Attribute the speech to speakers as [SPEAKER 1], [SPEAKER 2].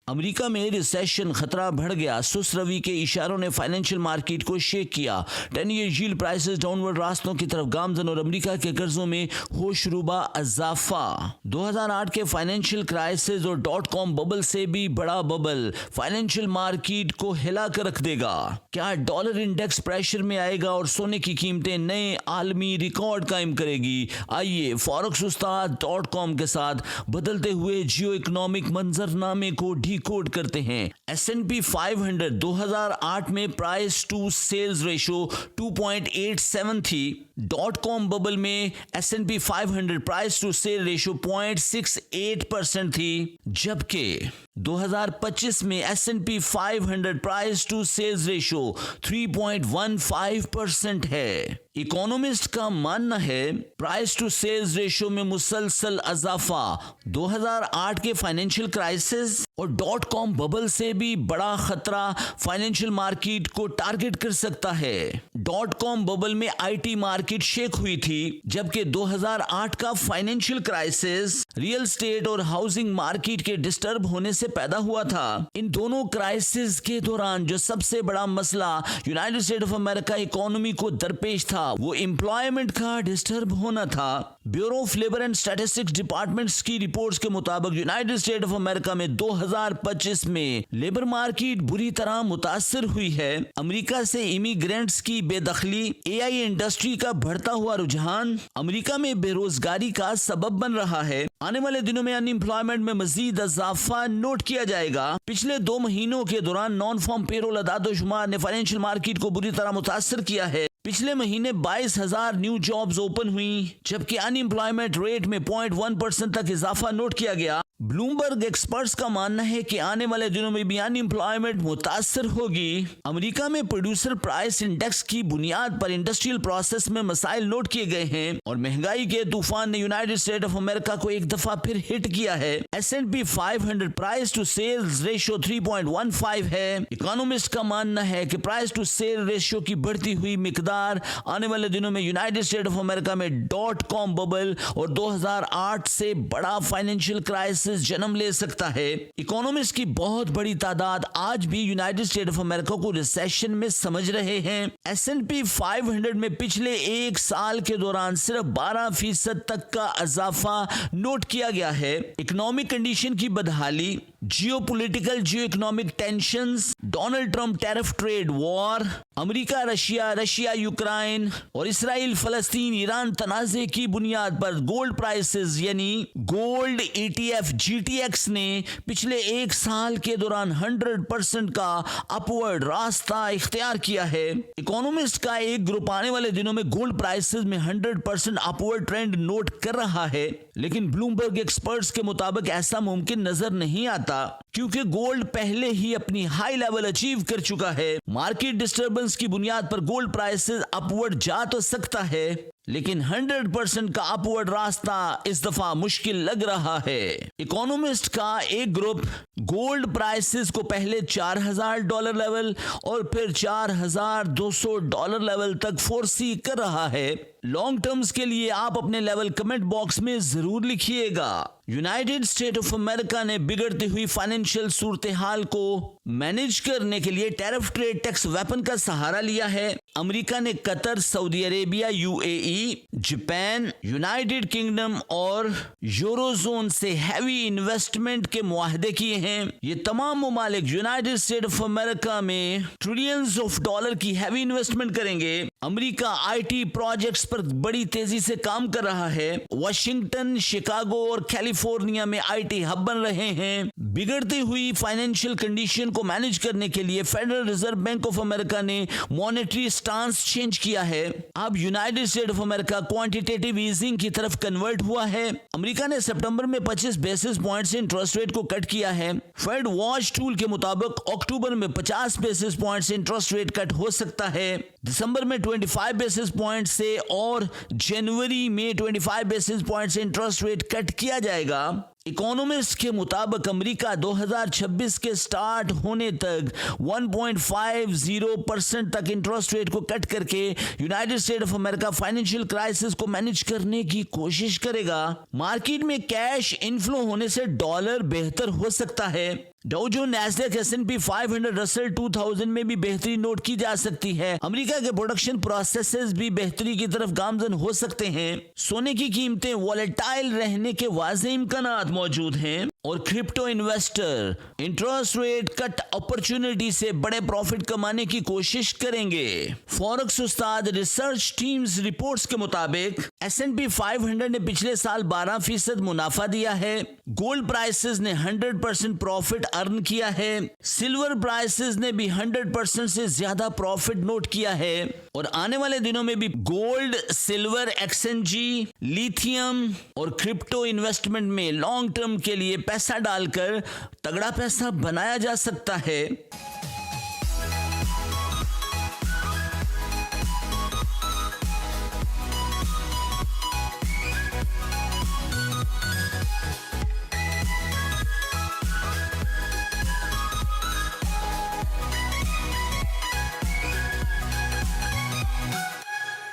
[SPEAKER 1] America में recession खतरा बढ़ गया। सुस्त रवि के इशारों ने फाइनेंशियल मार्केट को शेक किया। 10 ईयर यील्ड प्राइसेस डाउनवर्ड रास्तों की तरफ गामजन और अमेरिका के कर्जों में होशरुबा इजाफा। 2008 के फाइनेंशियल क्राइसिस और .com बबल से भी बड़ा बबल फाइनेंशियल मार्केट को हिला कर रख देगा। क्या डॉलर इंडेक्स प्रेशर में आएगा और सोने की कीमतें नए आलमी रिकॉर्ड कायम करेगी? आइए फॉरेक्स उस्ताद .com के साथ बदलते हुए जियो इकोनॉमिक मंजरनामे को डिकोड करते हैं। S&P 500 2008 में प्राइस टू सेल्स रेशो 2.87 थी। .com बबल में S&P 500 price to cell ratio 0.68% थी, जबकि 2025 में S&P 500 price to sales ratio 3.15% है। इकोनॉमिस्ट का मानना है प्राइस टू सेल्स रेशो में मुसलसल इजाफा 2008 के फाइनेंशियल क्राइसिस और .com बबल से भी बड़ा खतरा फाइनेंशियल मार्केट को टारगेट कर सकता है। .com बबल में आईटी मार्केट शेक हुई थी, जबकि 2008 का फाइनेंशियल क्राइसिस रियल एस्टेट और हाउसिंग मार्केट के डिस्टर्ब होने से पैदा हुआ था। इन दोनों क्राइसिस के दौरान जो सबसे बड़ा मसला United state of America economy को दरपेश था वो एम्प्लॉयमेंट का डिस्टर्ब होना था। Bureau of labour and statistics departments की रिपोर्ट्स के मुताबिक यूनाइटेड स्टेट ऑफ अमेरिका में 2025 में लेबर मार्केट बुरी तरह मुतासर हुई है। अमेरिका से इमिग्रेंट्स की बेदखली, एआई इंडस्ट्री का बढ़ता हुआ रुझान अमेरिका में बेरोजगारी का सबब बन रहा है। आने वाले दिनों में अनएम्प्लॉयमेंट में मजीद इजाफा नोट किया जाएगा। पिछले 2 महीनों के दौरान नॉन फार्म पेरोल अदादोशुमार ने फाइनेंशियल मार्केट को बुरी तरह मुतासर किया है। पिछले महीने 22,000 न्यू जॉब्स ओपन हुई, जबकि अनएम्प्लॉयमेंट रेट में 0.1% तक इजाफा नोट किया गया। ब्लूमबर्ग एक्सपर्ट्स का मानना है कि आने वाले दिनों में भी अनएम्प्लॉयमेंट मुतासर होगी। अमेरिका में प्रोड्यूसर प्राइस इंडेक्स की बुनियाद पर इंडस्ट्रियल प्रोसेस में मसाइल नोट किए गए हैं और महंगाई के तूफान ने यूनाइटेड स्टेट ऑफ अमेरिका को एक दफा फिर हिट किया है। S&P 500 price to sales ratio 3.15 है। इकोनॉमिस्ट का मानना है कि प्राइस टू सेल रेशियो की बढ़ती हुई मिकदार आने वाले दिनों में यूनाइटेड स्टेट ऑफ अमेरिका में .com बबल और 2008 से बड़ा फाइनेंशियल क्राइसिस जन्म ले सकता है। इकोनॉमिस्ट की बहुत बड़ी तादाद आज भी यूनाइटेड स्टेट ऑफ अमेरिका को रिसेशन में समझ रहे हैं। S&P 500 में पिछले 1 साल के दौरान सिर्फ 12% तक का इजाफा नोट किया गया है। इकोनॉमिक कंडीशन की बदहाली, जियोपॉलिटिकल जियो economic tensions, Donald Trump tariff trade war, America Russia Ukraine और इसराइल फलस्तीन ईरान तनाज़े की बुनियाद पर गोल्ड प्राइसेस यानी गोल्ड ETF GTX ने पिछले 1 साल के दौरान 100% का अपवर्ड रास्ता इख्तियार किया है। इकोनॉमिस्ट का एक ग्रुप आने वाले दिनों में गोल्ड प्राइसेस में 100% अपवर्ड ट्रेंड नोट कर रहा है, लेकिन ब्लूमबर्ग एक्सपर्ट्स के मुताबिक ऐसा मुमकिन नजर नहीं आता क्योंकि गोल्ड पहले ही अपनी हाई लेवल अचीव कर चुका है। मार्केट डिस्टर्बेंस की बुनियाद पर गोल्ड प्राइसेस अपवर्ड जा तो सकता है, लेकिन 100% का अपवर्ड रास्ता इस दफा मुश्किल लग रहा है। इकोनॉमिस्ट का एक ग्रुप गोल्ड प्राइसेस को पहले $4,000 लेवल और फिर $4,200 लेवल तक फोरसी कर रहा है। लॉन्ग टर्म्स के लिए आप अपने लेवल कमेंट बॉक्स में जरूर लिखिएगा। यूनाइटेड स्टेट ऑफ अमेरिका ने बिगड़ती हुई फाइनेंशियल सूरत हाल को मैनेज करने के लिए टैरिफ ट्रेड टैक्स वेपन का सहारा लिया है। अमेरिका ने Qatar, Saudi Arabia, UAE, Japan, United kingdom और यूरोजोन से हैवी इन्वेस्टमेंट के मुआहदे किए हैं। ये तमाम मुमालिक यूनाइटेड स्टेट ऑफ अमेरिका में ट्रिलियंस ऑफ डॉलर की हैवी इन्वेस्टमेंट करेंगे। अमेरिका IT प्रोजेक्ट्स पर बड़ी तेजी से काम कर रहा है। वाशिंगटन, शिकागो और कैलिफोर्निया में IT हब बन रहे हैं। बिगड़ती हुई फाइनेंशियल कंडीशन को मैनेज करने के लिए federal reserve bank of America ने मॉनेटरी स्टांस चेंज किया है। अब United state of America quantitative easing की तरफ कन्वर्ट हुआ है। अमेरिका ने सितंबर में 25 बेसिस पॉइंट से इंटरेस्ट रेट को कट किया है। फेड वॉच टूल के मुताबिक अक्टूबर में 50 बेसिस पॉइंट से इंटरेस्ट रेट कट हो सकता है, दिसंबर में 25 बेसिस पॉइंट से और जनवरी में 25 बेसिस पॉइंट से इंटरेस्ट रेट कट किया जाएगा। इकोनॉमिस्ट के मुताबिक अमेरिका 2026 के स्टार्ट होने तक 1.50% तक इंटरेस्ट रेट को कट करके United state of America financial crisis को मैनेज करने की कोशिश करेगा। मार्केट में कैश इनफ्लो होने से डॉलर बेहतर हो सकता है। Dow Jones, Nasdaq, S&P 500, Russell 2000 में भी बेहतरी नोट की जा सकती है। अमेरिका के प्रोडक्शन प्रोसेसेस भी बेहतरी की तरफ गामजन हो सकते हैं। सोने की कीमतें वॉलेटाइल रहने के वाज़ेह इम्कानात मौजूद हैं और crypto investor interest rate cut opportunity से बड़े प्रॉफिट कमाने की कोशिश करेंगे। फॉरेक्स उस्ताद रिसर्च टीम्स रिपोर्ट्स के मुताबिक S&P 500 ने पिछले साल 12% मुनाफा दिया है। गोल्ड प्राइसेस ने 100% प्रॉफिट अर्न किया है। सिल्वर प्राइसेस ने भी 100% से ज्यादा प्रॉफिट नोट किया है और आने वाले दिनों में भी गोल्ड, सिल्वर, XNG, लिथियम और क्रिप्टो इन्वेस्टमेंट में लॉन्ग टर्म के लिए पैसा डालकर तगड़ा पैसा बनाया जा सकता है।